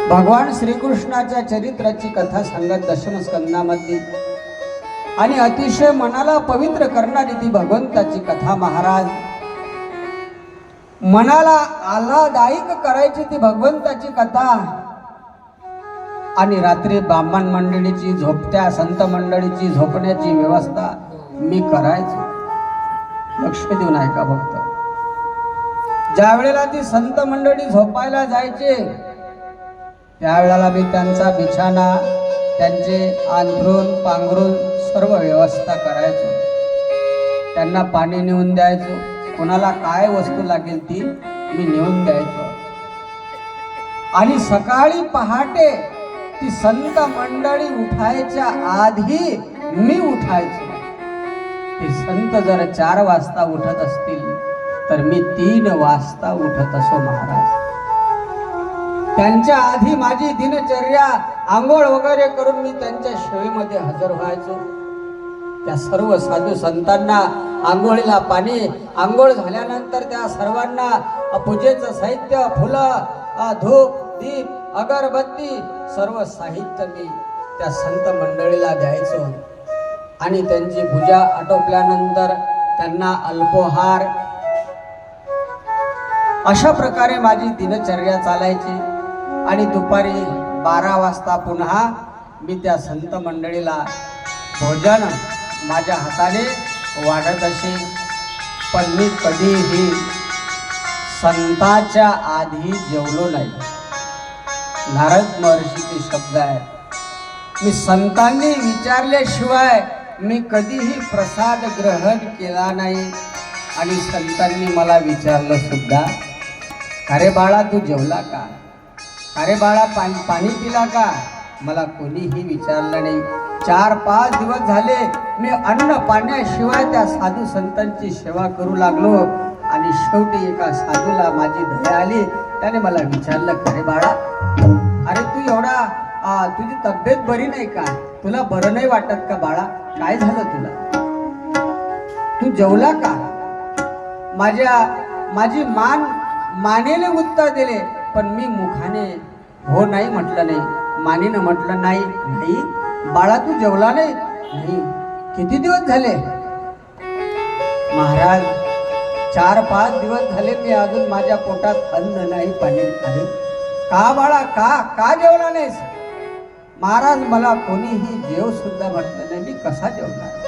भगवान श्रीकृष्णाच्या चरित्राची कथा सांगत दशमस्कंदामध्ये आणि अतिशय मनाला पवित्र करणारी ती भगवंताची कथा महाराज, मनाला आल्हाददायक करायची ती भगवंताची कथा। आणि रात्री ब्राह्मण मंडळीची झोपत्या संत मंडळीची झोपण्याची व्यवस्था मी करायचो। लक्ष देऊन ऐका भक्त, ज्या वेळेला ती संत मंडळी झोपायला जायचे त्यावेळेला मी त्यांचा बिछाना, त्यांचे अंथरूण पांघरूण सर्व व्यवस्था करायचो। त्यांना पाणी नेऊन द्यायचो, कोणाला काय वस्तू लागेल ती मी नेऊन द्यायचो। आणि सकाळी पहाटे ती संत मंडळी उठायच्या आधी मी उठायचो। ते संत जर 4 वाजता उठत असतील तर मी 3 वाजता उठत असो महाराज। त्यांच्या आधी माझी दिनचर्या आंघोळ वगैरे करून मी त्यांच्या सेवेमध्ये हजर व्हायचो। त्या सर्व साधू संतांना आंघोळीला पाणी, आंघोळ झाल्यानंतर त्या सर्वांना पूजेचं साहित्य, फुलं, धूप, दीप, अगरबत्ती सर्व साहित्य मी त्या संत मंडळीला द्यायचो। आणि त्यांची पूजा आटोपल्यानंतर त्यांना अल्पोहार, अशा प्रकारे माझी दिनचर्या चालायची। आणि दुपारी 12 वाजता पुन्हा मी त्या संत मंडळीला भोजन माझ्या हाताने वाढत असे। पण मी कधीही संताच्या आधी जेवलो नाही। नारद महर्षीचे शब्द आहेत, मी संतांनी विचारल्याशिवाय मी कधीही प्रसाद ग्रहण केला नाही। आणि संतांनी मला विचारलं सुद्धा, अरे बाळा तू जेवला का, अरे बाळा पाणी पिला का, मला कोणीही विचारलं नाही। 4-5 दिवस झाले मी अन्न पाण्याशिवाय त्या साधू संतांची सेवा करू लागलो। आणि शेवटी एका साधूला माझी दया आली, त्याने मला विचारलं, अरे बाळा, अरे तू एवढा तुझी तब्येत बरी नाही का, तुला बरं नाही वाटत का बाळा, काय झालं तुला, तू जेवला का? माझी मानेने उत्तर दिले, पण मी मुखाने हो नाही म्हटलं नाही, मानेने म्हटलं नाही बाळा तू जेवला नाही? नाही। किती दिवस झाले? महाराज 4-5 दिवस झाले मी अजून माझ्या पोटात अन्न नाही, पाणी नाही। का बाळा, का जेवला नाहीस? महाराज मला कोणीही जेव सुद्धा म्हटलं नाही, मी कसा जेवणार?